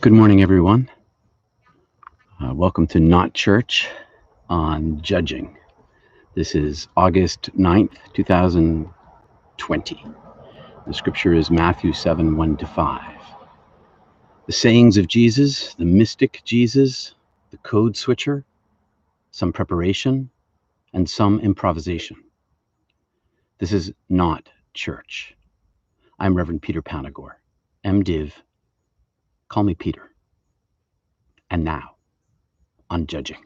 Good morning, everyone. Welcome to Not Church on Judging. This is August 9th, 2020. The scripture is Matthew 7, 1-5. The sayings of Jesus, the mystic Jesus, the code switcher, some preparation, and some improvisation. This is not church. I'm Reverend Peter Panagore, MDiv. Call me Peter. And now, on Judging.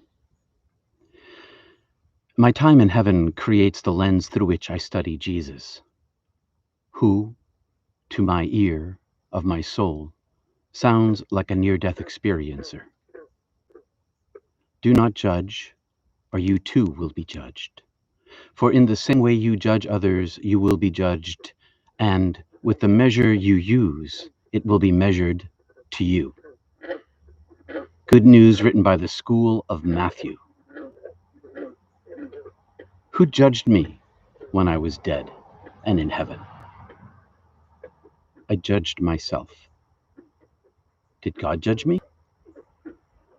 My time in heaven creates the lens through which I study Jesus, who, to my ear of my soul, sounds like a near-death experiencer. Do not judge, or you too will be judged. For in the same way you judge others, you will be judged, and with the measure you use, it will be measured to you. Good news written by the School of Matthew. Who judged me when I was dead and in heaven? I judged myself. Did God judge me?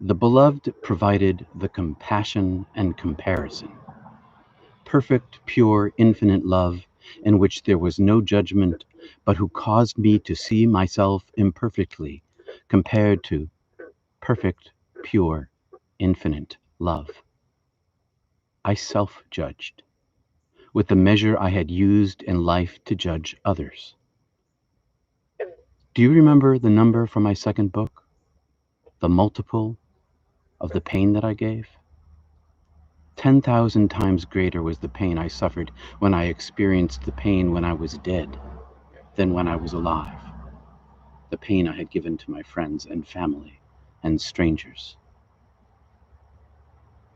The Beloved provided the compassion and comparison. Perfect, pure, infinite love in which there was no judgment, but who caused me to see myself imperfectly compared to perfect, pure, infinite love. I self-judged with the measure I had used in life to judge others. Do you remember the number from my second book? The multiple of the pain that I gave? 10,000 times greater was the pain I suffered when I experienced the pain when I was dead than when I was alive. The pain I had given to my friends and family and strangers.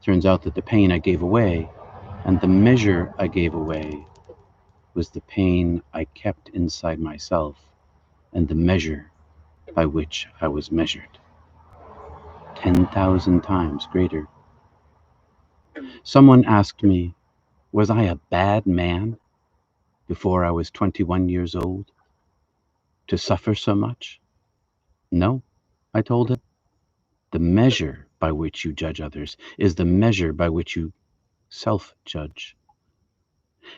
Turns out that the pain I gave away and the measure I gave away was the pain I kept inside myself and the measure by which I was measured. 10,000 times greater. Someone asked me, was I a bad man before I was 21 years old to suffer so much? No, I told him. The measure by which you judge others is the measure by which you self-judge.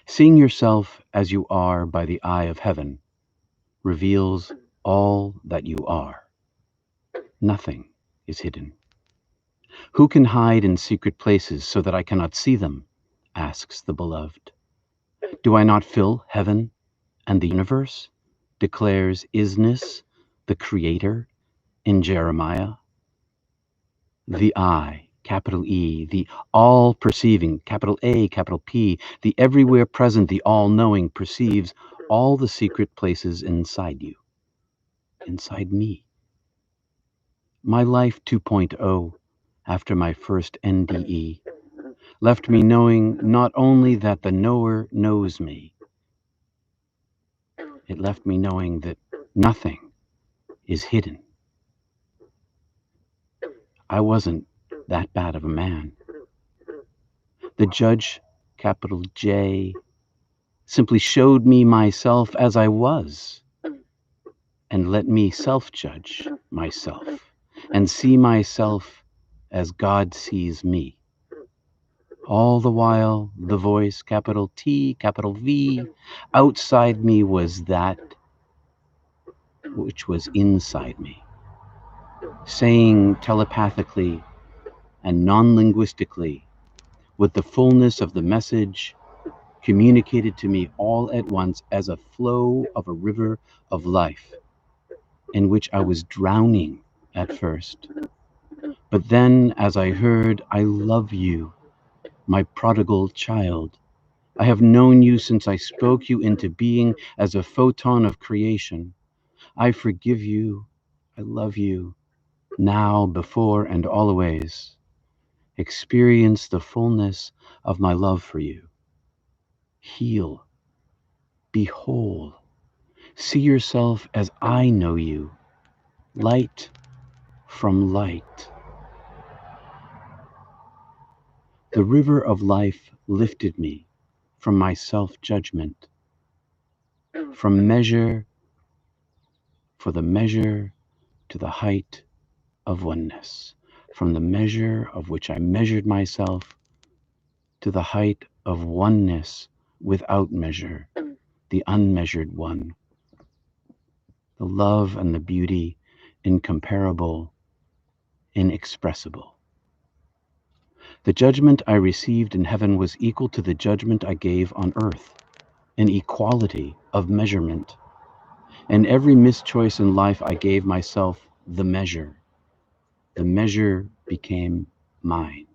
Seeing yourself as you are by the eye of heaven reveals all that you are. Nothing is hidden. Who can hide in secret places so that I cannot see them? Asks the Beloved. Do I not fill heaven and the universe? Declares Isness, the Creator, in Jeremiah. The I, capital E, the all-perceiving, capital A, capital P, the everywhere present, the all-knowing, perceives all the secret places inside you, inside me. My life 2.0, after my first NDE, left me knowing not only that the knower knows me, it left me knowing that nothing is hidden. I wasn't that bad of a man. The judge, capital J, simply showed me myself as I was and let me self-judge myself and see myself as God sees me. All the while, the voice, capital T, capital V, outside me was that which was inside me, saying telepathically and non-linguistically, with the fullness of the message communicated to me all at once as a flow of a river of life, in which I was drowning at first. But then, as I heard, I love you, my prodigal child. I have known you since I spoke you into being as a photon of creation. I forgive you. I love you. Now, before, and always. Experience the fullness of my love for you. Heal. Be whole. See yourself as I know you. Light from light. The river of life lifted me from my self-judgment, from measure for the measure to the height of oneness, from the measure of which I measured myself to the height of oneness without measure, the unmeasured one, the love and the beauty incomparable, inexpressible. The judgment I received in heaven was equal to the judgment I gave on earth, an equality of measurement. In every mischoice in life, I gave myself the measure. The measure became mine.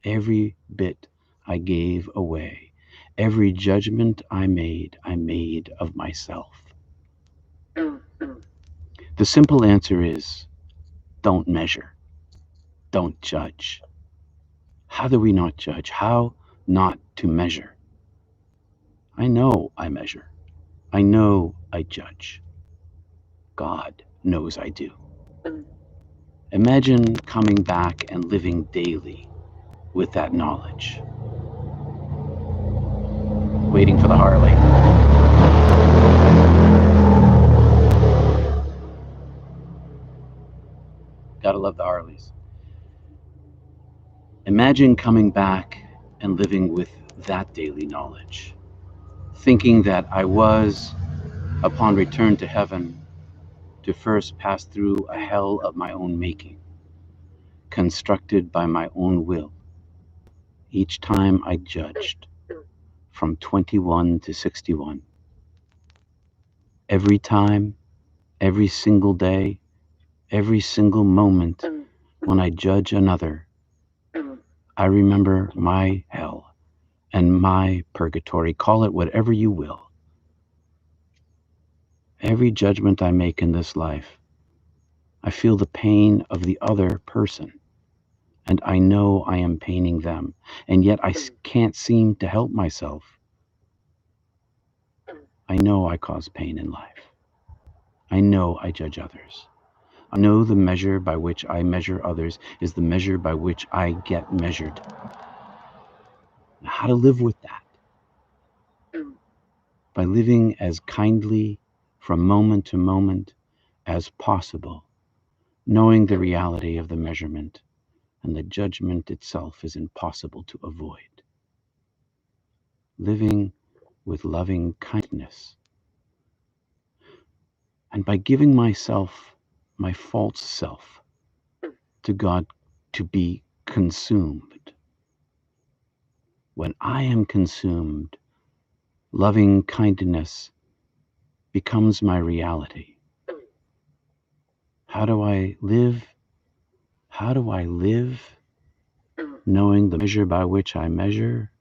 Every bit I gave away. Every judgment I made of myself. The simple answer is, don't measure. Don't judge. How do we not judge? How not to measure? I know I measure. I know I judge. God knows I do. Imagine coming back and living daily with that knowledge. Waiting for the Harley. Gotta love the Harleys. Imagine coming back and living with that daily knowledge, thinking that I was, upon return to heaven, to first pass through a hell of my own making, constructed by my own will. Each time I judged, from 21 to 61. Every time, every single day, every single moment when I judge another, I remember my hell and my purgatory. Call it whatever you will. Every judgment I make in this life, I feel the pain of the other person, and I know I am paining them, and yet I can't seem to help myself. I know I cause pain in life. I know I judge others. I know the measure by which I measure others is the measure by which I get measured. How to live with that? By living as kindly from moment to moment as possible, knowing the reality of the measurement and the judgment itself is impossible to avoid. Living with loving kindness. And by giving myself, my false self, to God to be consumed. When I am consumed, loving kindness becomes my reality. How do I live? How do I live? Knowing the measure by which I measure,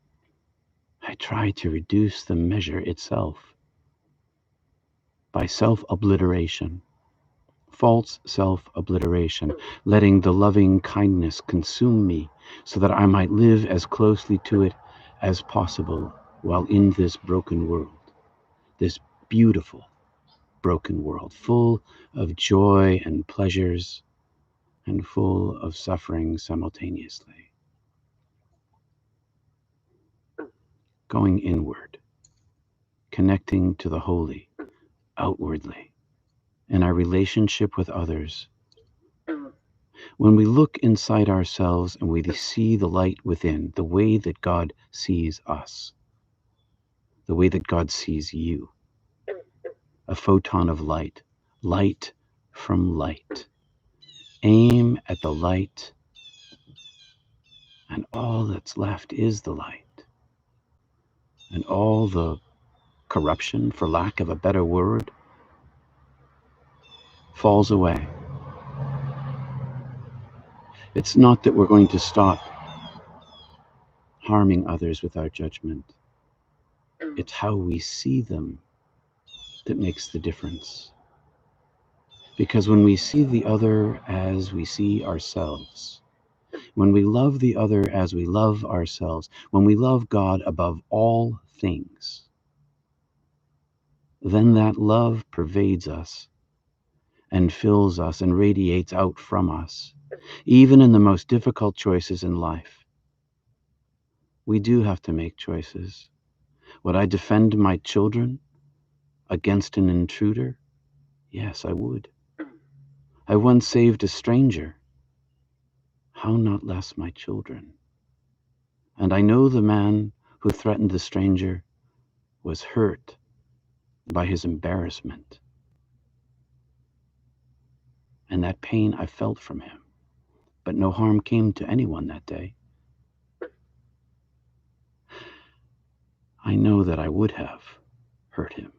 I try to reduce the measure itself by self-obliteration, false self-obliteration, letting the loving kindness consume me so that I might live as closely to it as possible while in this broken world, this beautiful broken world, full of joy and pleasures and full of suffering simultaneously. Going inward, connecting to the holy outwardly in our relationship with others. When we look inside ourselves and we see the light within, the way that God sees us, the way that God sees you, a photon of light, light from light. Aim at the light, and all that's left is the light. And all the corruption, for lack of a better word, falls away. It's not that we're going to stop harming others with our judgment. It's how we see them that makes the difference. Because when we see the other as we see ourselves, when we love the other as we love ourselves, when we love God above all things, then that love pervades us and fills us and radiates out from us, even in the most difficult choices in life. We do have to make choices. Would I defend my children against an intruder? Yes, I would. I once saved a stranger. How not less my children? And I know the man who threatened the stranger was hurt by his embarrassment, and that pain I felt from him, but no harm came to anyone that day. I know that I would have hurt him,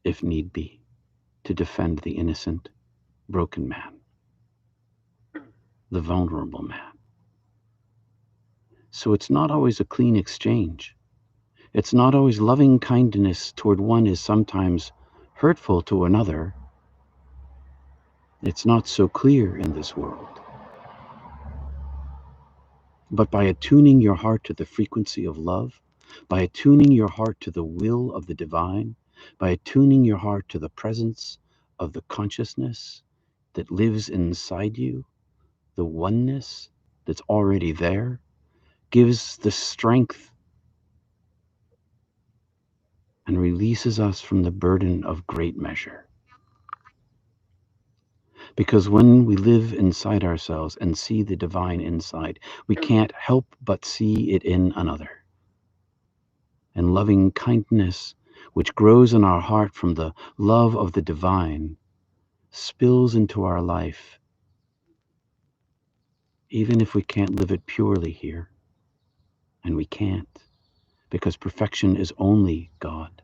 if need be, to defend the innocent, broken man, the vulnerable man. So it's not always a clean exchange. It's not always loving kindness toward one is sometimes hurtful to another. It's not so clear in this world. But by attuning your heart to the frequency of love, by attuning your heart to the will of the divine, by attuning your heart to the presence of the consciousness that lives inside you, the oneness that's already there, gives the strength and releases us from the burden of great measure. Because when we live inside ourselves and see the divine inside, we can't help but see it in another. And loving kindness, which grows in our heart from the love of the divine, spills into our life, even if we can't live it purely here. And we can't, because perfection is only God,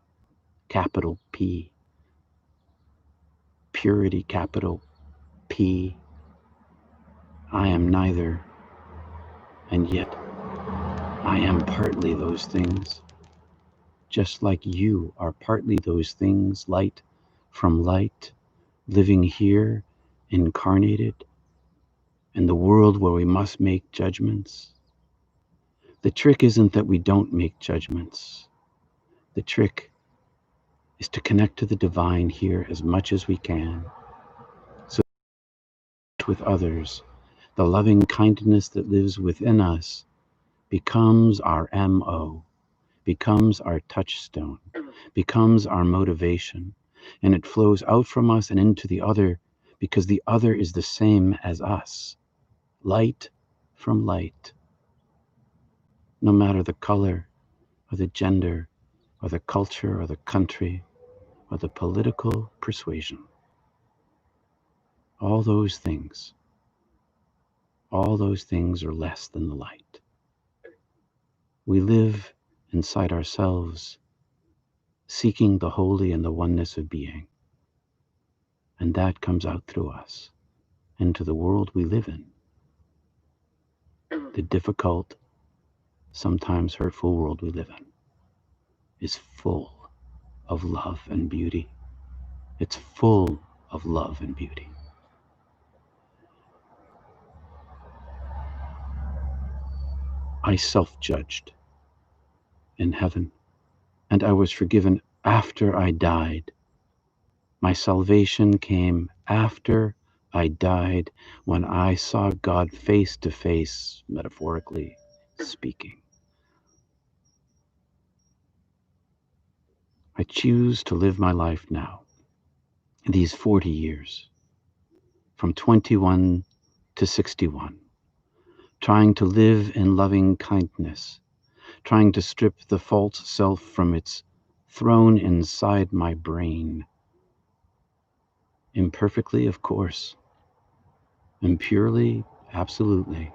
capital P, purity, capital P. I am neither, and yet I am partly those things, just like you are partly those things, light from light, living here, incarnated, in the world where we must make judgments. The trick isn't that we don't make judgments. The trick is to connect to the divine here as much as we can, so with others, the loving kindness that lives within us becomes our MO, becomes our touchstone, becomes our motivation, and it flows out from us and into the other, because the other is the same as us, light from light, no matter the color or the gender or the culture or the country or the political persuasion. All those things are less than the light. We live inside ourselves, seeking the holy and the oneness of being, and that comes out through us into the world we live in, the difficult, sometimes hurtful world we live in is full of love and beauty. It's full of love and beauty. I self-judged in heaven, and I was forgiven after I died. My salvation came after I died, when I saw God face to face, metaphorically speaking. I choose to live my life now, these 40 years, from 21 to 61, trying to live in loving kindness, trying to strip the false self from its throne inside my brain. Imperfectly, of course, and purely, absolutely,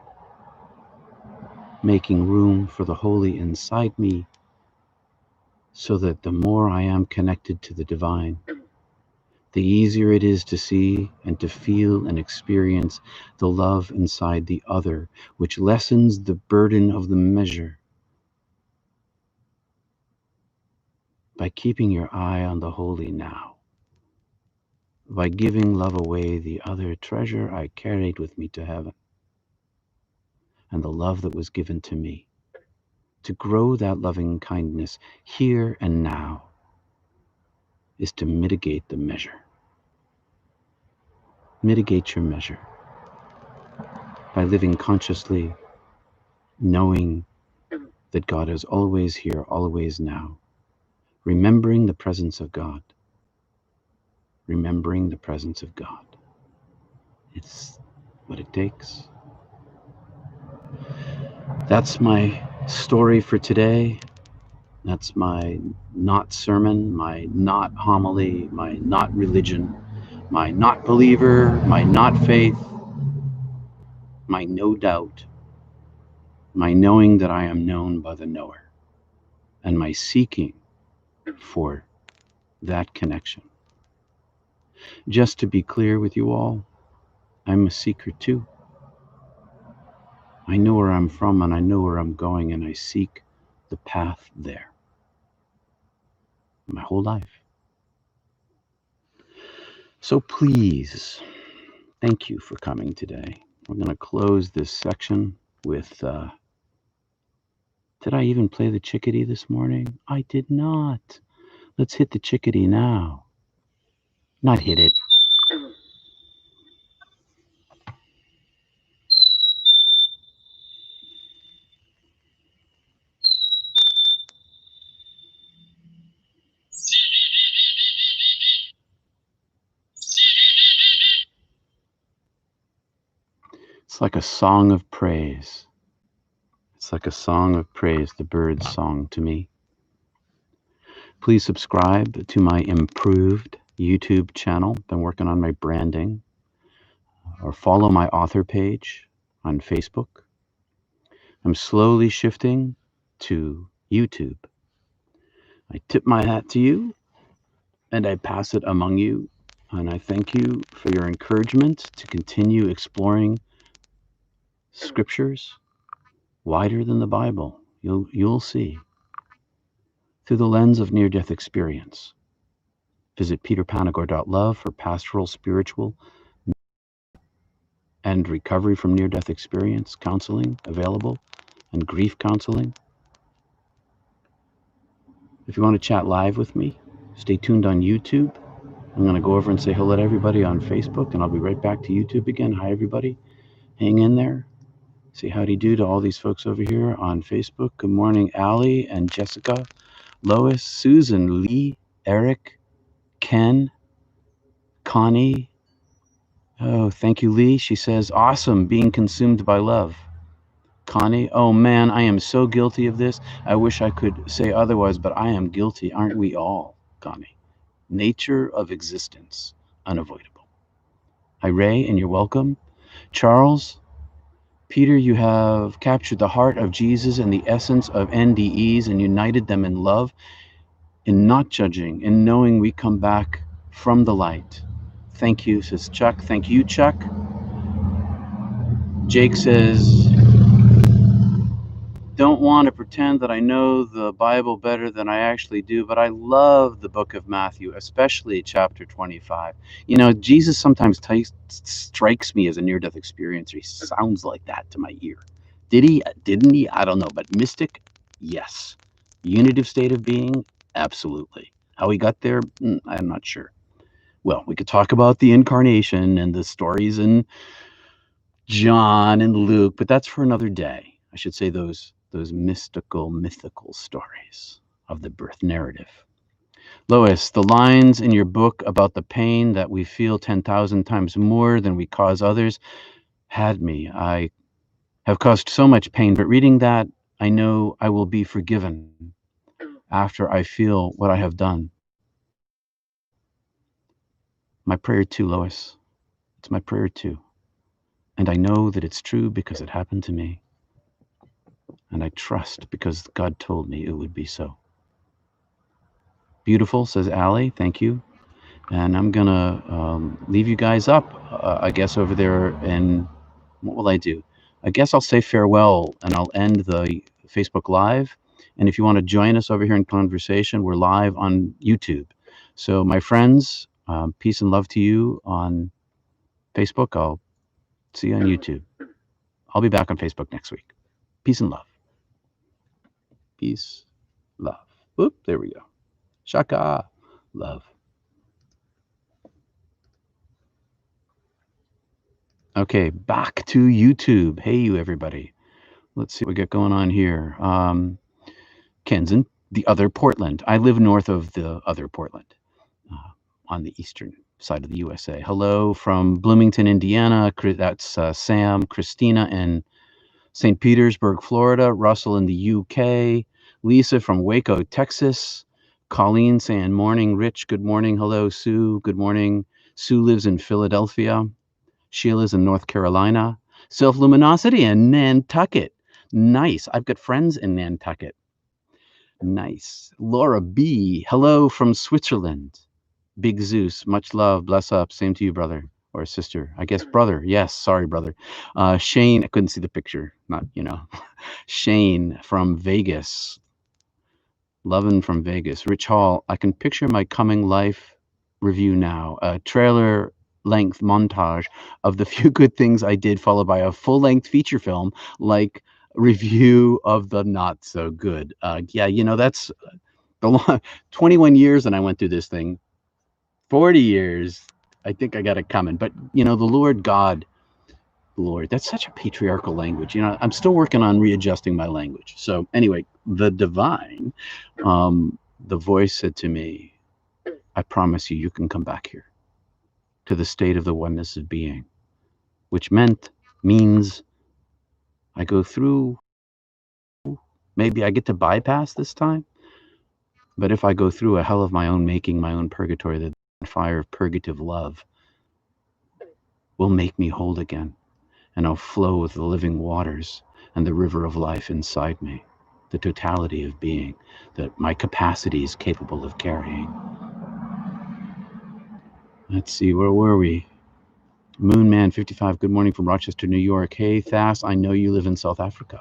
making room for the holy inside me, so that the more I am connected to the divine, the easier it is to see and to feel and experience the love inside the other, which lessens the burden of the measure. By keeping your eye on the holy now, by giving love away, the other treasure I carried with me to heaven, and the love that was given to me, to grow that loving kindness here and now, is to mitigate the measure. Mitigate your measure by living consciously, knowing that God is always here, always now, remembering the presence of God, remembering the presence of God. It's what it takes. That's my story for today. That's my not sermon, my not homily, my not religion, my not believer, my not faith, my no doubt, my knowing that I am known by the knower, and my seeking for that connection. Just to be clear with you all, I'm a seeker too. I know where I'm from and I know where I'm going, and I seek the path there my whole life. So please, thank you for coming today. We're going to close this section with did I even play the chickadee this morning? I did not. Let's hit the chickadee now. Not hit it. It's like a song of praise. It's like a song of praise, the bird's song to me. Please subscribe to my improved YouTube channel. Been working on my branding. Or follow my author page on Facebook. I'm slowly shifting to YouTube. I tip my hat to you and I pass it among you. And I thank you for your encouragement to continue exploring scriptures wider than the Bible. You'll see through the lens of near-death experience. Visit peterpanagore.love for pastoral, spiritual, and recovery from near-death experience counseling available, and grief counseling. If you want to chat live with me, stay tuned on YouTube. I'm going to go over and say hello to everybody on Facebook, and I'll be right back to YouTube again. Hi, everybody. Hang in there. Say howdy do to all these folks over here on Facebook. Good morning, Allie and Jessica, Lois, Susan, Lee, Eric, Ken, Connie. Oh, thank you, Lee. She says, awesome, being consumed by love. Connie, oh man, I am so guilty of this. I wish I could say otherwise, but I am guilty. Aren't we all, Connie? Nature of existence, unavoidable. Hi, Ray, and you're welcome. Charles, Peter, you have captured the heart of Jesus and the essence of NDEs and united them in love, in not judging, in knowing we come back from the light. Thank you, says Chuck. Thank you, Chuck. Jake says, don't want to pretend that I know the Bible better than I actually do, but I love the book of Matthew, especially chapter 25. You know, Jesus sometimes strikes me as a near-death experiencer. He sounds like that to my ear. Did he? Didn't he? I don't know. But mystic, yes. Unitive state of being, absolutely. How he got there, I'm not sure. Well, we could talk about the incarnation and the stories in John and Luke, but that's for another day. I should say those mystical, mythical stories of the birth narrative. Lois, the lines in your book about the pain that we feel 10,000 times more than we cause others had me. I have caused so much pain, but reading that, I know I will be forgiven after I feel what I have done. My prayer too, Lois. It's my prayer too. And I know that it's true because it happened to me. And I trust because God told me it would be so. Beautiful, says Allie. Thank you. And I'm going to leave you guys up, I guess, over there. And what will I do? I guess I'll say farewell and I'll end the Facebook Live. And if you want to join us over here in conversation, we're live on YouTube. So my friends, peace and love to you on Facebook. I'll see you on YouTube. I'll be back on Facebook next week. Peace and love. Peace, love. Whoop, there we go. Shaka, love. Okay, back to YouTube. Hey, you everybody. Let's see what we got going on here. Kenson, the other Portland. I live north of the other Portland, on the eastern side of the USA. Hello from Bloomington, Indiana. That's Sam, Christina in St. Petersburg, Florida. Russell in the UK. Lisa from Waco, Texas. Colleen saying morning. Rich, good morning. Hello, Sue. Good morning. Sue lives in Philadelphia. Sheila's in North Carolina. Self Luminosity in Nantucket. Nice. I've got friends in Nantucket. Nice. Laura B. Hello from Switzerland. Big Zeus. Much love. Bless up. Same to you, brother or sister. I guess brother. Yes. Sorry, brother. Shane. I couldn't see the picture. Not, Shane from Vegas. Lovin' from Vegas. Rich Hall. I can picture my coming life review now. A trailer length montage of the few good things I did, followed by a full length feature film like review of the not so good. Yeah, that's the long 21 years and I went through this thing. 40 years. I think I got it coming. But, the Lord God, Lord, that's such a patriarchal language. I'm still working on readjusting my language. So anyway, the divine, the voice said to me, I promise you can come back here to the state of the oneness of being, which means I go through, maybe I get to bypass this time. But if I go through a hell of my own making, my own purgatory, the fire of purgative love will make me whole again. And I'll flow with the living waters and the river of life inside me, the totality of being that my capacity is capable of carrying. Let's see, where were we? Moonman 55, good morning from Rochester, New York. Hey, Thas, I know you live in South Africa.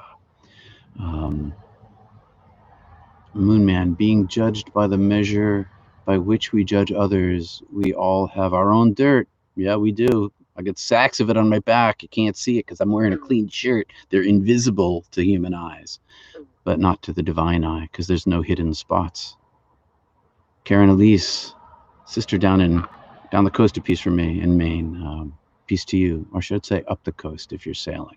Moonman, being judged by the measure by which we judge others, we all have our own dirt. Yeah, we do. I got sacks of it on my back. You can't see it because I'm wearing a clean shirt. They're invisible to human eyes, but not to the divine eye because there's no hidden spots. Karen Elise, sister down the coast, a piece from me in Maine. Peace to you, or should I say up the coast if you're sailing.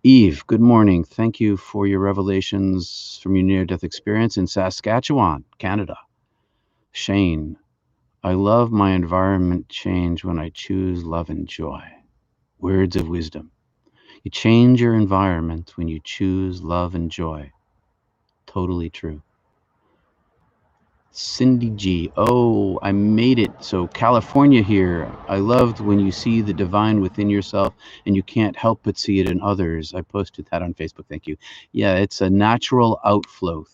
Eve, good morning. Thank you for your revelations from your near-death experience in Saskatchewan, Canada. Shane, I love my environment change when I choose love and joy. Words of wisdom. You change your environment when you choose love and joy. Totally true. Cindy G. Oh, I made it. So California here. I loved when you see the divine within yourself and you can't help but see it in others. I posted that on Facebook. Thank you. Yeah, it's a natural outflow,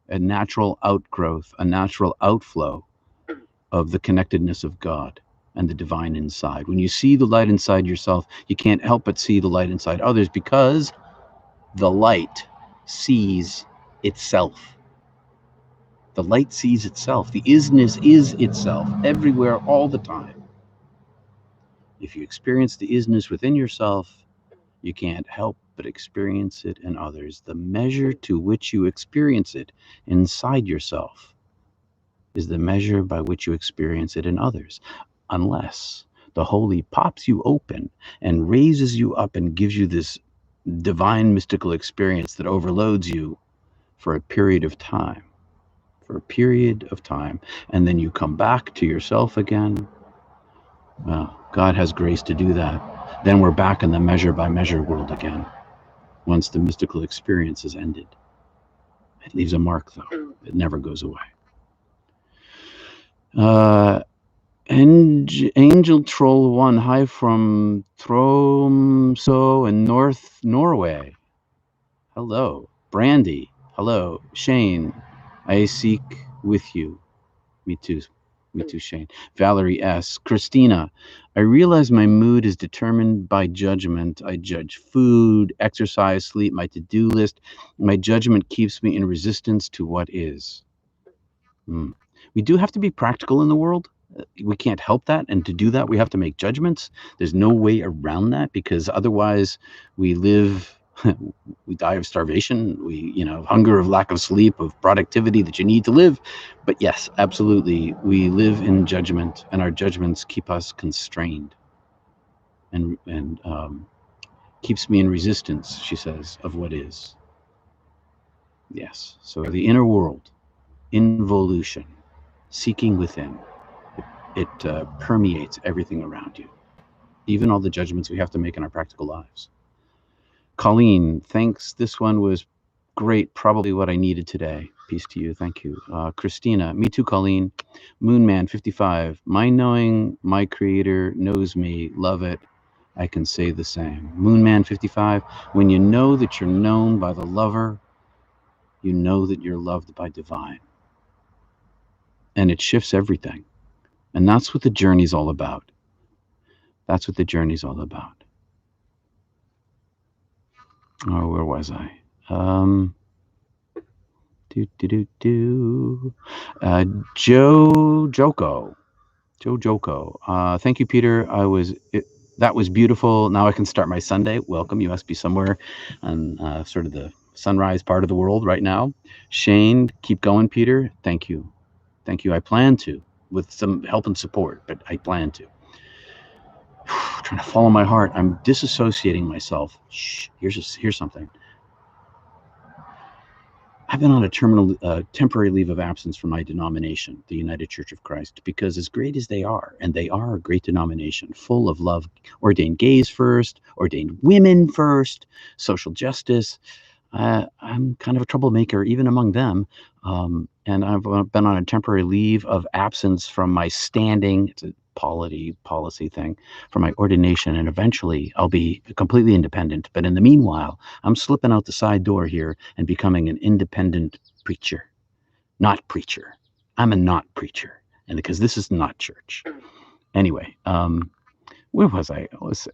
a natural outgrowth, a natural outflow of the connectedness of God and the divine inside. When you see the light inside yourself, you can't help but see the light inside others because the light sees itself. The light sees itself. The isness is itself everywhere all the time. If you experience the isness within yourself, you can't help but experience it in others. The measure to which you experience it inside yourself is the measure by which you experience it in others, unless the Holy pops you open and raises you up and gives you this divine mystical experience that overloads you for a period of time. And then you come back to yourself again. Well, God has grace to do that. Then we're back in the measure by measure world again, once the mystical experience is ended. It leaves a mark, though. It never goes away. Angel Troll 1, hi from Tromsø in North Norway. Hello. Brandy, hello. Shane, I seek with you. Me too, Shane. Valerie S. Christina, I realize my mood is determined by judgment. I judge food, exercise, sleep, my to-do list. My judgment keeps me in resistance to what is. We do have to be practical in the world. We can't help that. And to do that, we have to make judgments. There's no way around that because otherwise we die of starvation, hunger, of lack of sleep, of productivity that you need to live. But yes, absolutely, we live in judgment, and our judgments keep us constrained and keeps me in resistance, she says, of what is. Yes, so the inner world, involution, seeking within. it permeates everything around you, even all the judgments we have to make in our practical lives. Colleen, thanks. This one was great. Probably what I needed today. Peace to you. Thank you. Christina, me too, Colleen. Moonman 55. My knowing my creator knows me. Love it. I can say the same. Moonman 55. When you know that you're known by the lover, you know that you're loved by divine. And it shifts everything. And that's what the journey's all about. That's what the journey's all about. Oh, where was I? Joe Joko. Thank you, Peter. That was beautiful. Now I can start my Sunday. Welcome. You must be somewhere on sort of the sunrise part of the world right now. Shane, keep going, Peter. Thank you. Thank you. I plan to, with some help and support, but I plan to. Trying to follow my heart. I'm disassociating myself. Shh. Here's something. I've been on a temporary leave of absence from my denomination, the United Church of Christ, because as great as they are, and they are a great denomination, full of love, ordained gays first, ordained women first, social justice, I'm kind of a troublemaker even among them. And I've been on a temporary leave of absence from my standing. It's a policy thing for my ordination, and eventually I'll be completely independent. But in the meanwhile, I'm slipping out the side door here and becoming an independent preacher, not preacher. I'm a not preacher, and because this is not church. Anyway, where was I? Let's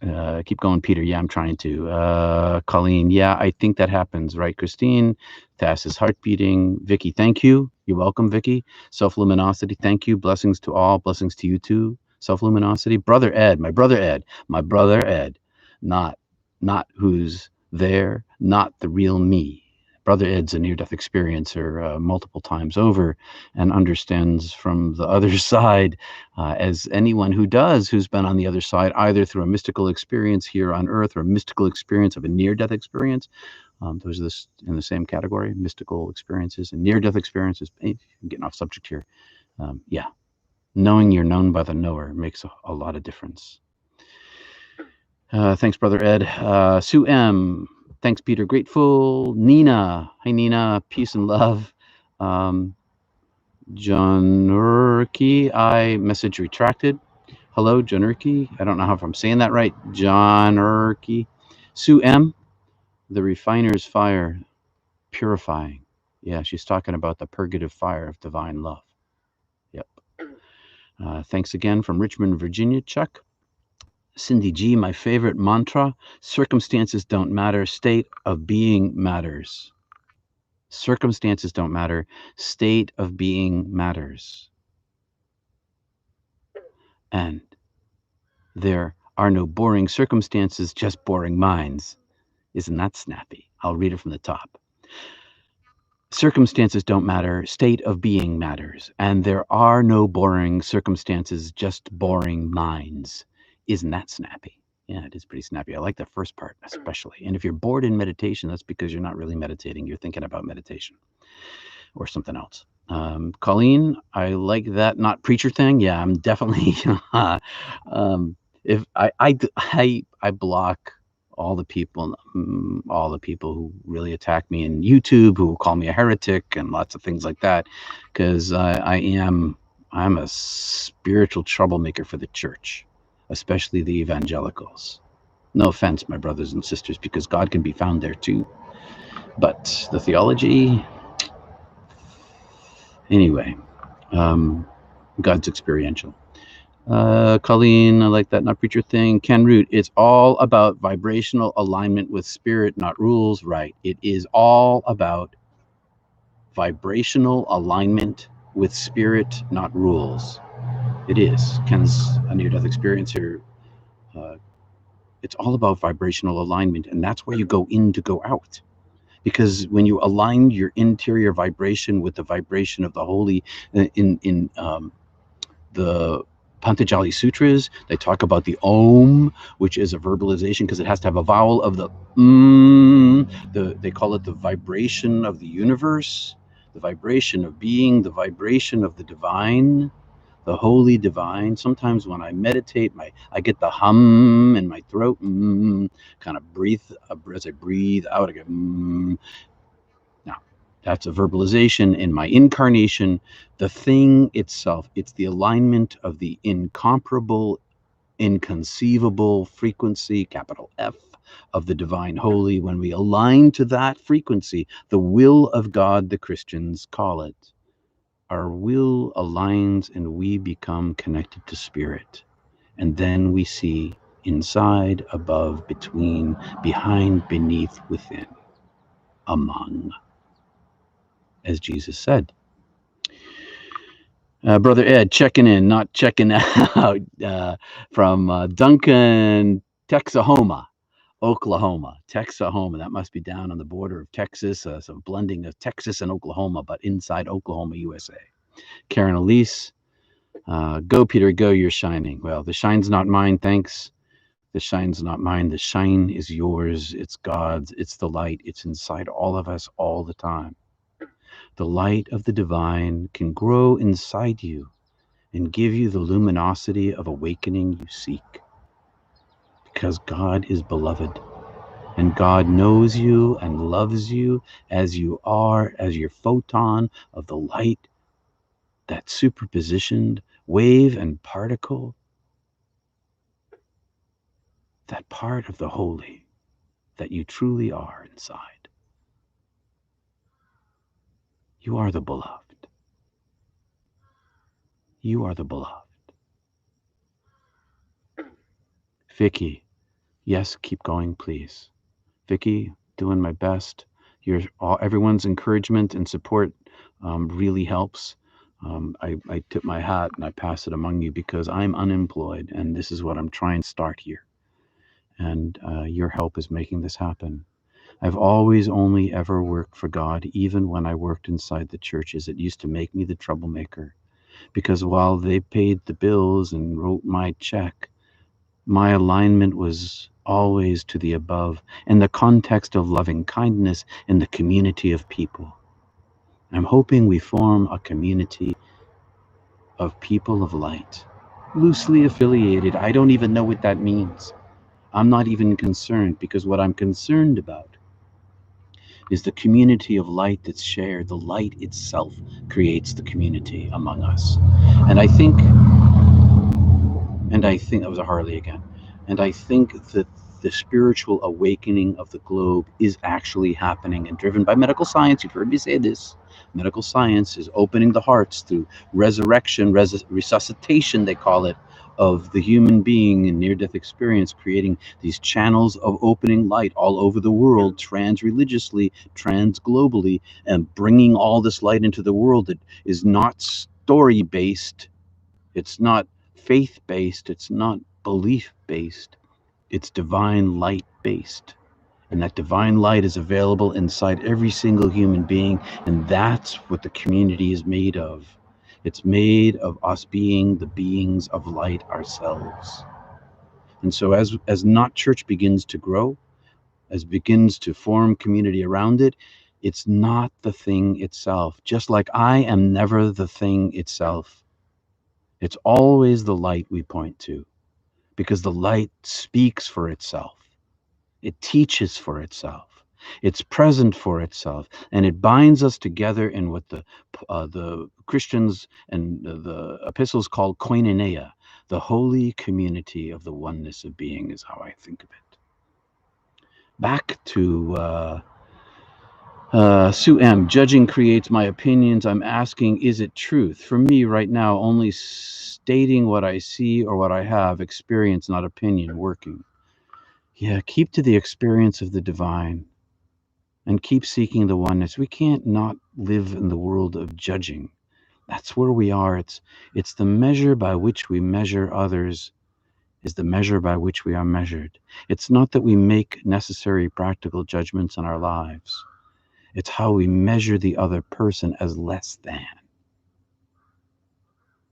keep going, Peter. Yeah, I'm trying to. Colleen, yeah, I think that happens, right? Christine, Tass is heart beating. Vicky, thank you. You're welcome, Vicky. Self-luminosity, thank you. Blessings to all. Blessings to you too. Self-luminosity. Brother Ed, my brother Ed, not who's there, not the real me. Brother Ed's a near-death experiencer multiple times over and understands from the other side, as anyone who's been on the other side, either through a mystical experience here on Earth or a mystical experience of a near-death experience. Those are in the same category, mystical experiences and near-death experiences. I'm getting off subject here. Yeah, knowing you're known by the knower makes a lot of difference. Thanks, Brother Ed. Sue M. Thanks, Peter. Grateful. Nina. Hi, Nina. Peace and love. John Urki. Message retracted. Hello, John Urki. I don't know if I'm saying that right. John Urki. Sue M. The refiner's fire. Purifying. Yeah, she's talking about the purgative fire of divine love. Yep. Thanks again from Richmond, Virginia, Chuck. Cindy G, my favorite mantra, circumstances don't matter, state of being matters. Circumstances don't matter, state of being matters. And there are no boring circumstances, just boring minds. Isn't that snappy? I'll read it from the top. Circumstances don't matter, state of being matters. And there are no boring circumstances, just boring minds. Isn't that snappy? Yeah, it is pretty snappy. I like the first part especially. And if you're bored in meditation, that's because you're not really meditating. You're thinking about meditation or something else. Colleen, I like that not preacher thing. Yeah, I'm definitely. If I block all the people who really attack me in YouTube, who call me a heretic and lots of things like that, because I'm a spiritual troublemaker for the church, especially the evangelicals. No offense, my brothers and sisters, because God can be found there too. But the theology, anyway, God's experiential. Colleen, I like that not preacher thing. Ken Root, it's all about vibrational alignment with spirit, not rules. Right. It is all about vibrational alignment with spirit, not rules. It is. Ken's a near-death experiencer. It's all about vibrational alignment, and that's where you go in to go out. Because when you align your interior vibration with the vibration of the holy, in the Pantajali Sutras, they talk about the Om, which is a verbalization because it has to have a vowel of the they call it the vibration of the universe, the vibration of being, the vibration of the divine, the holy divine. Sometimes when I meditate, I get the hum in my throat, kind of breathe, as I breathe out, I get Now, that's a verbalization in my incarnation. The thing itself, it's the alignment of the incomparable, inconceivable frequency, capital F, of the divine holy. When we align to that frequency, the will of God, the Christians call it, our will aligns and we become connected to spirit. And then we see inside, above, between, behind, beneath, within, among, as Jesus said. Brother Ed checking in, not checking out, from Duncan, Texahoma, Oklahoma. Texahoma, that must be down on the border of Texas, some blending of Texas and Oklahoma, but inside Oklahoma, USA. Karen Elise, go Peter, go, you're shining. Well, the shine's not mine, thanks. The shine's not mine. The shine is yours. It's God's. It's the light. It's inside all of us all the time. The light of the divine can grow inside you and give you the luminosity of awakening you seek. Because God is beloved, and God knows you and loves you as you are, as your photon of the light, that superpositioned wave and particle, that part of the holy that you truly are inside. You are the beloved. You are the beloved. Vicky, yes, keep going, please. Vicky, doing my best. Everyone's encouragement and support really helps. I tip my hat and I pass it among you because I'm unemployed and this is what I'm trying to start here. And your help is making this happen. I've always only ever worked for God, even when I worked inside the churches. It used to make me the troublemaker because while they paid the bills and wrote my check, my alignment was always to the above in the context of loving kindness in the community of people. I'm hoping we form a community of people of light, loosely affiliated. I don't even know what that means. I'm not even concerned because what I'm concerned about is the community of light that's shared. The light itself creates the community among us. And I think that was a Harley again. And I think that the spiritual awakening of the globe is actually happening and driven by medical science. You've heard me say this. Medical science is opening the hearts through resurrection, resuscitation, they call it, of the human being in near-death experience, creating these channels of opening light all over the world, trans-religiously, trans-globally, and bringing all this light into the world that is not story-based. It's not faith-based, it's not belief-based, it's divine light-based. And that divine light is available inside every single human being, and that's what the community is made of. It's made of us being the beings of light ourselves. And so as Not Church begins to grow, as begins to form community around it, it's not the thing itself. Just like I am never the thing itself. It's always the light we point to, because the light speaks for itself. It teaches for itself. It's present for itself, and it binds us together in what the Christians and the epistles call koinonia, the holy community of the oneness of being, is how I think of it. Back to Sue M. Judging creates my opinions. I'm asking, is it truth? For me right now, only stating what I see or what I have, experience, not opinion, working. Yeah, keep to the experience of the divine and keep seeking the oneness. We can't not live in the world of judging. That's where we are. It's the measure by which we measure others is the measure by which we are measured. It's not that we make necessary practical judgments in our lives. It's how we measure the other person as less than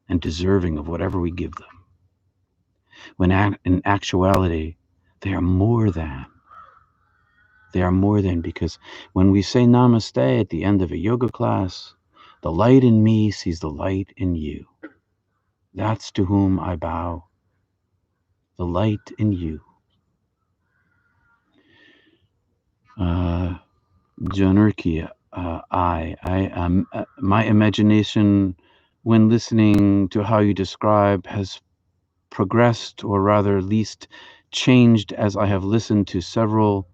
and deserving of whatever we give them. When in actuality, they are more than. They are more than, because when we say namaste at the end of a yoga class, the light in me sees the light in you. That's to whom I bow, the light in you. Janurki, I am. My imagination, when listening to how you describe, has progressed, or rather, at least changed as I have listened to several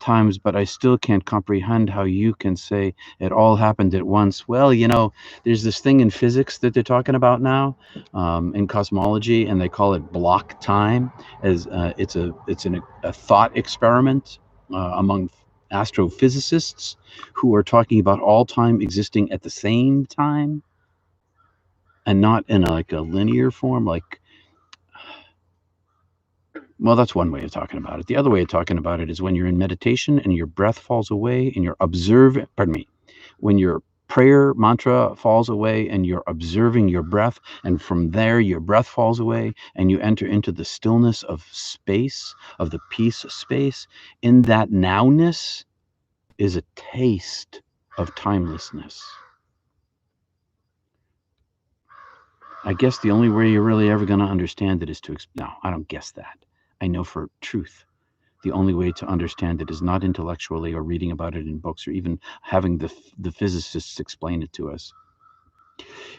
times, but I still can't comprehend how you can say it all happened at once. Well, there's this thing in physics that they're talking about now, in cosmology, and they call it block time. As it's a thought experiment among astrophysicists who are talking about all time existing at the same time and not in like a linear form, like. Well, that's one way of talking about it. The other way of talking about it is when you're in meditation and your breath falls away and you're observing, pardon me, when your prayer mantra falls away and you're observing your breath, and from there your breath falls away and you enter into the stillness of space, of the peace of space. In that nowness is a taste of timelessness. I guess the only way you're really ever going to understand it is to, no, I don't guess that. I know for truth. The only way to understand it is not intellectually or reading about it in books or even having the physicists explain it to us.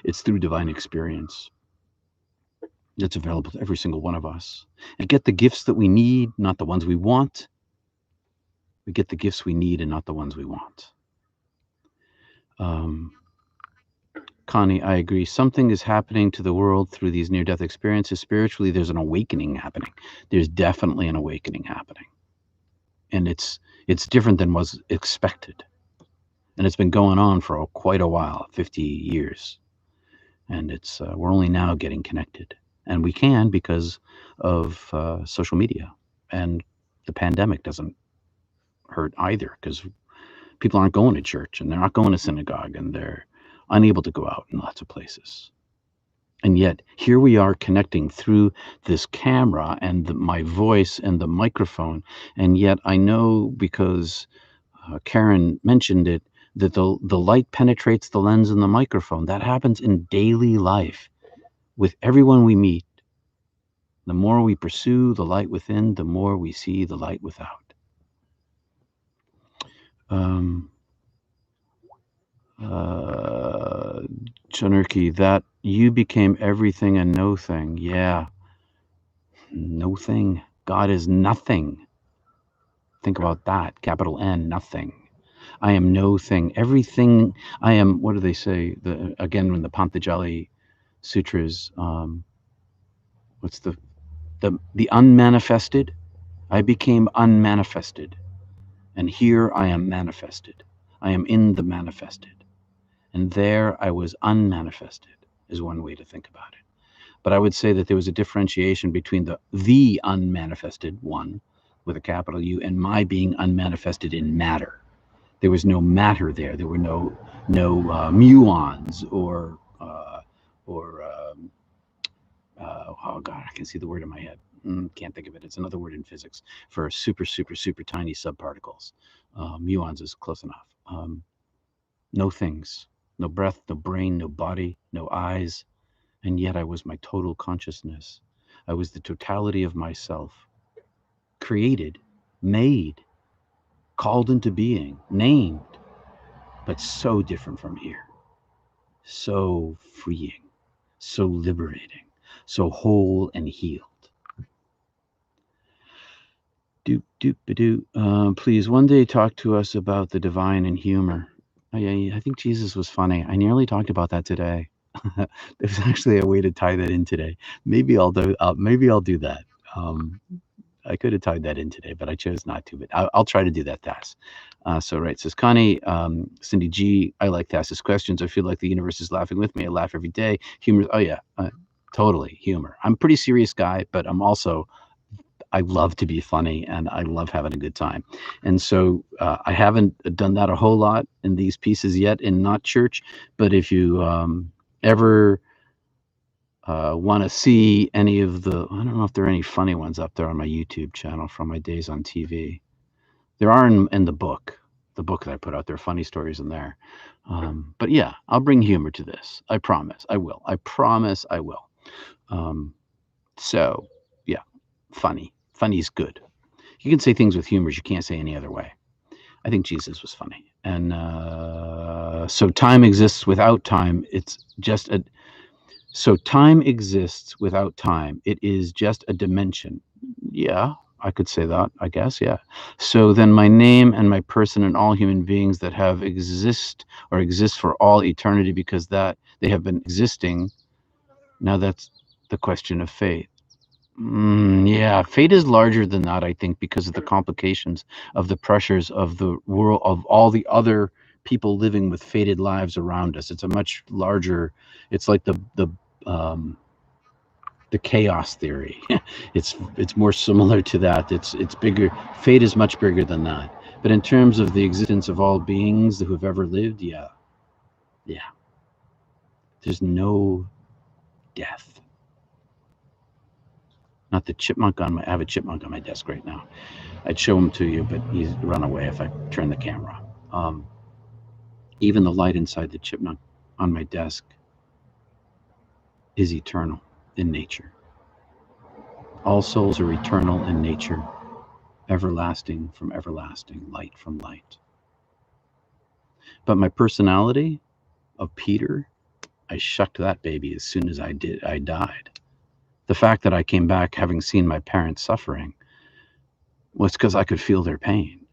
It's through divine experience. It's available to every single one of us. And get the gifts that we need, not the ones we want. We get the gifts we need and not the ones we want. Connie, I agree. Something is happening to the world through these near-death experiences. Spiritually, there's an awakening happening. There's definitely an awakening happening. And it's different than was expected. And it's been going on for quite a while, 50 years. And it's we're only now getting connected. And we can because of social media. And the pandemic doesn't hurt either, because people aren't going to church and they're not going to synagogue and they're unable to go out in lots of places. And yet here we are connecting through this camera and my voice and the microphone. And yet I know, because Karen mentioned it, that the light penetrates the lens and the microphone. That happens in daily life with everyone we meet. The more we pursue the light within, the more we see the light without. Chanurki, that you became everything and no thing. Yeah. No thing. God is nothing. Think about that. Capital N, nothing. I am no thing. Everything I am. What do they say? Again, in the Panagore sutras, what's the unmanifested? I became unmanifested, and here I am manifested. I am in the manifested, and there I was unmanifested, is one way to think about it. But I would say that there was a differentiation between the unmanifested one with a capital U and my being unmanifested in matter. There was no matter there. There were no muons or oh god, I can see the word in my head. Can't think of it. It's another word in physics for super tiny subparticles. Muons is close enough. No things, no breath, no brain, no body, no eyes, and yet I was my total consciousness. I was the totality of myself, created, made, called into being, named, but so different from here. So freeing, so liberating, so whole and healed. Please, one day talk to us about the divine and humor. I think Jesus was funny. I nearly talked about that today. There's actually a way to tie that in today. Maybe I'll do that. I could have tied that in today, but I chose not to. But I'll try to do that task. So right, says Connie, Cindy G. I like to ask these questions. I feel like the universe is laughing with me. I laugh every day. Humor. Oh yeah, totally humor. I'm a pretty serious guy, but I love to be funny and I love having a good time. And so I haven't done that a whole lot in these pieces yet in Not Church. But if you ever want to see any of I don't know if there are any funny ones up there on my YouTube channel from my days on TV. There are in the book that I put out there, funny stories in there. But yeah, I'll bring humor to this. I promise I will. I promise I will. So, yeah, funny. Funny's good. You can say things with humor you can't say any other way. I think Jesus was funny. And so time exists without time. It's just a. So time exists without time. It is just a dimension. Yeah, I could say that, I guess. Yeah. So then my name and my person and all human beings that have exist for all eternity because that they have been existing. Now that's the question of faith. Yeah, fate is larger than that, I think, because of the complications of the pressures of the world, of all the other people living with fated lives around us. It's a much larger. It's like um, the chaos theory. It's more similar to that. It's bigger. Fate is much bigger than that. But in terms of the existence of all beings who have ever lived, yeah, yeah, there's no death. Not the chipmunk on my. I have a chipmunk on my desk right now. I'd show him to you, but he's run away if I turn the camera. Um, Even the light inside the chipmunk on my desk is eternal in nature. All souls are eternal in nature, everlasting from everlasting, light from light. But my personality of Peter, I shucked that baby as soon as I died. The fact that I came back having seen my parents suffering was because I could feel their pain.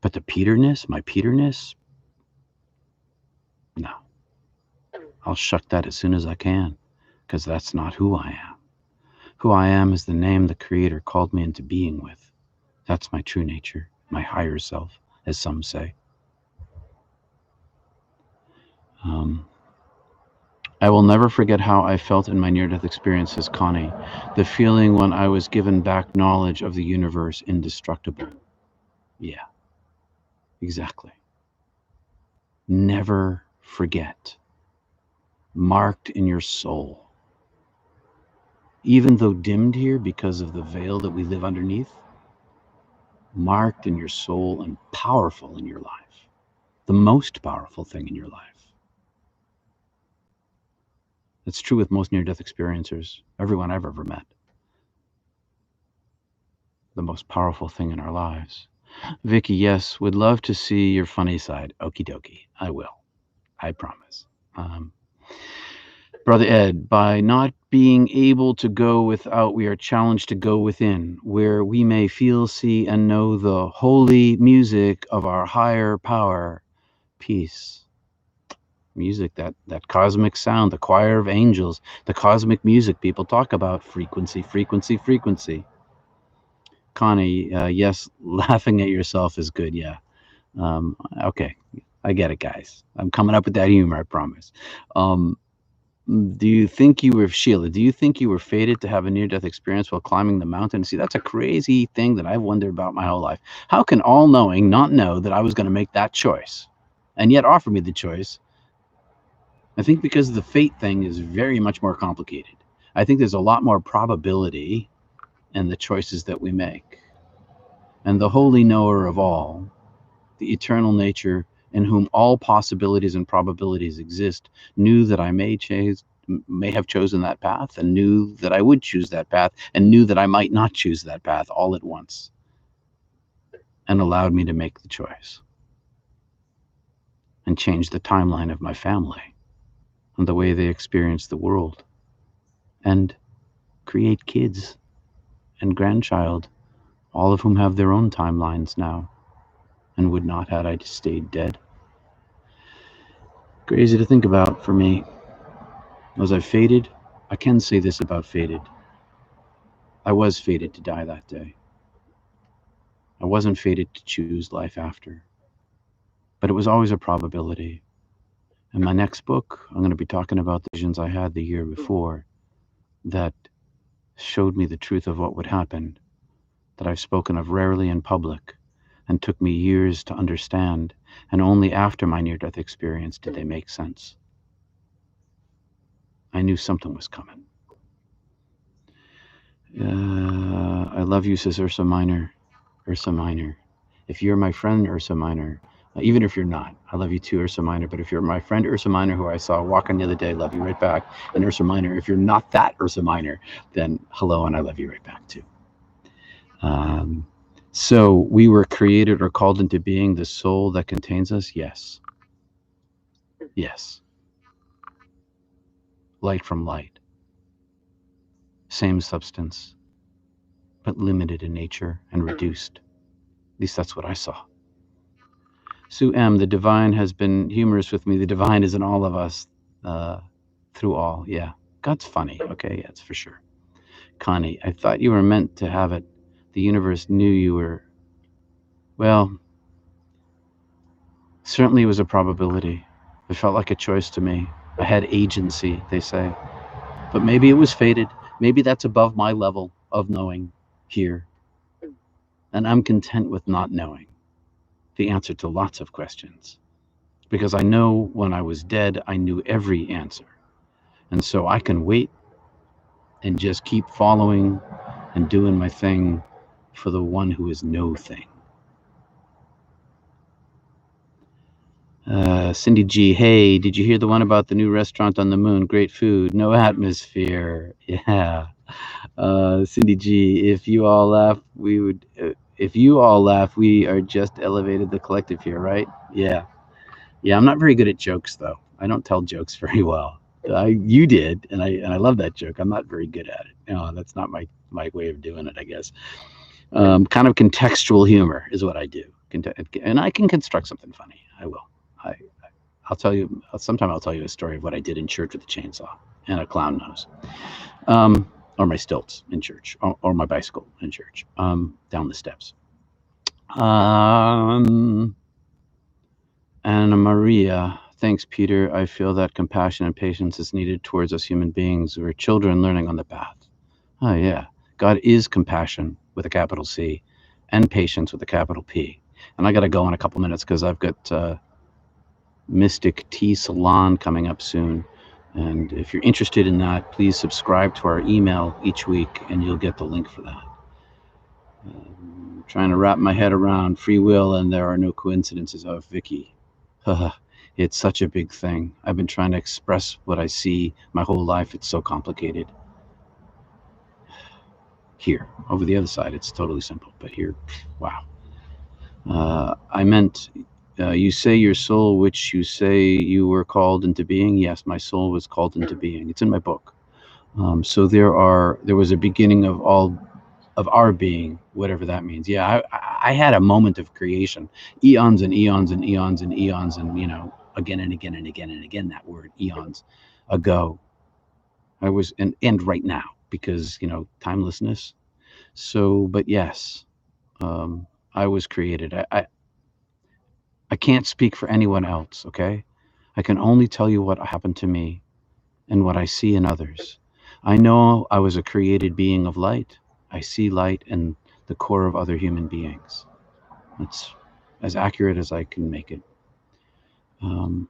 But the Peterness, my Peterness, no. I'll shuck that as soon as I can, because that's not who I am. Who I am is the name the Creator called me into being with. That's my true nature, my higher self, as some say. Um, I will never forget how I felt in my near-death experiences, Connie. The feeling when I was given back knowledge of the universe indestructible. Yeah, exactly. Never forget. Marked in your soul. Even though dimmed here because of the veil that we live underneath, marked in your soul and powerful in your life. The most powerful thing in your life. It's true with most near-death experiencers, everyone I've ever met. The most powerful thing in our lives. Vicky, yes, would love to see your funny side. Okie dokie, I will. I promise. Um, Brother Ed, by not being able to go without, we are challenged to go within, where we may feel, see, and know the holy music of our higher power, peace. Music, that cosmic sound, the choir of angels, the cosmic music people talk about, frequency, frequency, frequency. Connie, yes, laughing at yourself is good, yeah. Okay, I get it, guys. I'm coming up with that humor, I promise. Do you think you were, Sheila, do you think you were fated to have a near-death experience while climbing the mountain? See, that's a crazy thing that I've wondered about my whole life. How can all-knowing not know that I was going to make that choice and yet offer me the choice? I think because the fate thing is very much more complicated. I think there's a lot more probability in the choices that we make. And the holy knower of all, the eternal nature in whom all possibilities and probabilities exist, knew that I may have chosen that path, and knew that I would choose that path, and knew that I might not choose that path all at once, and allowed me to make the choice and change the timeline of my family and the way they experience the world, and create kids and grandchild, all of whom have their own timelines now and would not had I stayed dead. Crazy to think about for me. Was I fated? I can say this about fated. I was fated to die that day. I wasn't fated to choose life after, but it was always a probability. In my next book, I'm going to be talking about the visions I had the year before that showed me the truth of what would happen, that I've spoken of rarely in public and took me years to understand, and only after my near-death experience did they make sense. I knew something was coming. I love you, says Ursa Minor. Ursa Minor. If you're my friend, Ursa Minor, Even if you're not. I love you too, Ursa Minor. But if you're my friend Ursa Minor, who I saw walking the other day, love you right back. And Ursa Minor, if you're not that Ursa Minor, then hello, and I love you right back too. Um, so we were created or called into being the soul that contains us? Yes. Yes. Light from light. Same substance, but limited in nature and reduced. At least that's what I saw. Sue M., the divine has been humorous with me. The divine is in all of us, uh, through all. Yeah. God's funny. Okay. Yeah, it's for sure. Connie, I thought you were meant to have it. The universe knew you were. Well, certainly it was a probability. It felt like a choice to me. I had agency, they say. But maybe it was fated. Maybe that's above my level of knowing here. And I'm content with not knowing the answer to lots of questions. Because I know when I was dead, I knew every answer. And so I can wait and just keep following and doing my thing for the one who is no thing. Cindy G, hey, did you hear the one about the new restaurant on the moon? Great food, no atmosphere. Yeah. Cindy G, if you all laugh, we would. If you all laugh, we are just elevated the collective here, right? Yeah. Yeah. I'm not very good at jokes, though. I don't tell jokes very well. You did, and I love that joke. I'm not very good at it. No, that's not my way of doing it, I guess. Kind of contextual humor is what I do, and I can construct something funny. I will. I I'll tell you. Sometime I'll tell you a story of what I did in church with a chainsaw and a clown nose, or my stilts in church, or my bicycle in church, down the steps. Anna Maria, thanks, Peter. I feel that compassion and patience is needed towards us human beings. We're children learning on the path. Oh, yeah. God is compassion with a capital C and patience with a capital P. And I got to go in a couple minutes because I've got Mystic Tea Salon coming up soon. And if you're interested in that, please subscribe to our email each week and you'll get the link for that. Trying to wrap my head around free will and there are no coincidences. Oh, Vicky. It's such a big thing. I've been trying to express what I see my whole life. It's so complicated. Here, over the other side, it's totally simple. But here, wow. I meant, you say your soul, which you say you were called into being. Yes, my soul was called into being. It's in my book. So there was a beginning of all of our being, whatever that means. Yeah, I had a moment of creation, eons and eons and eons and eons, and again and again and again and again. That word, eons ago. I was and right now because timelessness. So, but yes, I was created. I can't speak for anyone else. Okay, I can only tell you what happened to me and what I see in others. I know I was a created being of light. I see light in the core of other human beings. It's as accurate as I can make it. Um,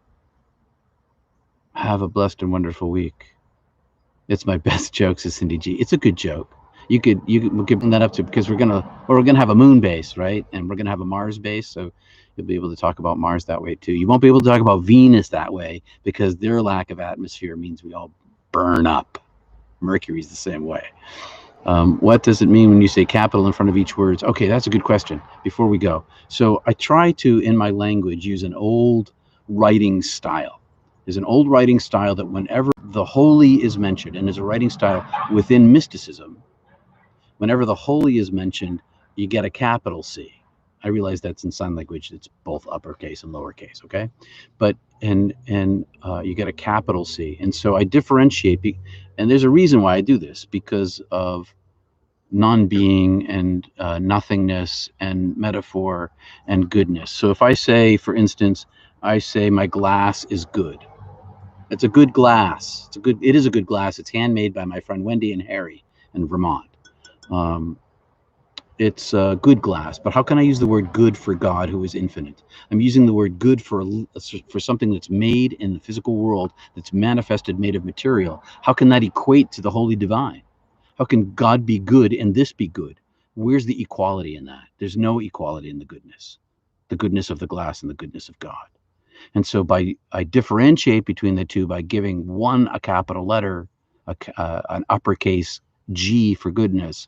have a blessed and wonderful week. It's my best joke, says Cindy G. It's a good joke. We could bring that up to because we're gonna have a moon base, right? And we're gonna have a Mars base, so you'll be able to talk about Mars that way too. You won't be able to talk about Venus that way because their lack of atmosphere means we all burn up. Mercury's the same way. What does it mean when you say capital in front of each word? Okay, that's a good question. Before we go, so I try to, in my language, use an old writing style. There's an old writing style that whenever the holy is mentioned, and there's a writing style within mysticism, whenever the holy is mentioned, you get a capital C. I realize that's in sign language; it's both uppercase and lowercase. Okay, but and you get a capital C, and so I differentiate. And there's a reason why I do this because of non-being and nothingness and metaphor and goodness. So if I say, for instance, I say my glass is good. It's a good glass. It is a good glass. It's handmade by my friend Wendy and Harry in Vermont. Um, it's good glass, but how can I use the word good for God who is infinite? I'm using the word good for something that's made in the physical world, that's manifested, made of material. How can that equate to the holy divine? How can God be good and this be good? Where's the equality in that? There's no equality in the goodness. the goodness of the glass and the goodness of God. And so I differentiate between the two by giving one a capital letter, an uppercase G for goodness,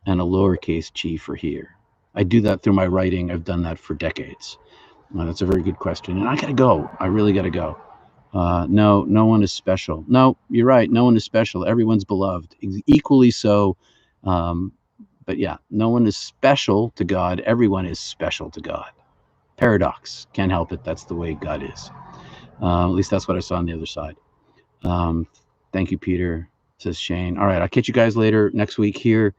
and a lowercase g for here. I do that through my writing. I've done that for decades. That's a very good question. And I got to go. I really got to go. No one is special. No, you're right. No one is special. Everyone's beloved. Equally so. But yeah, no one is special to God. Everyone is special to God. Paradox. Can't help it. That's the way God is. At least that's what I saw on the other side. Thank you, Peter, says Shane. All right, I'll catch you guys later next week here.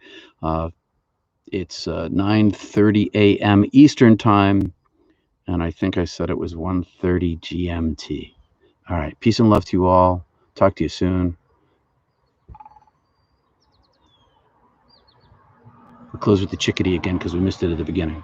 It's 9:30 a.m. Eastern time, and I think I said it was 1:30 GMT. All right, peace and love to you all. Talk to you soon. We'll close with the chickadee again because we missed it at the beginning.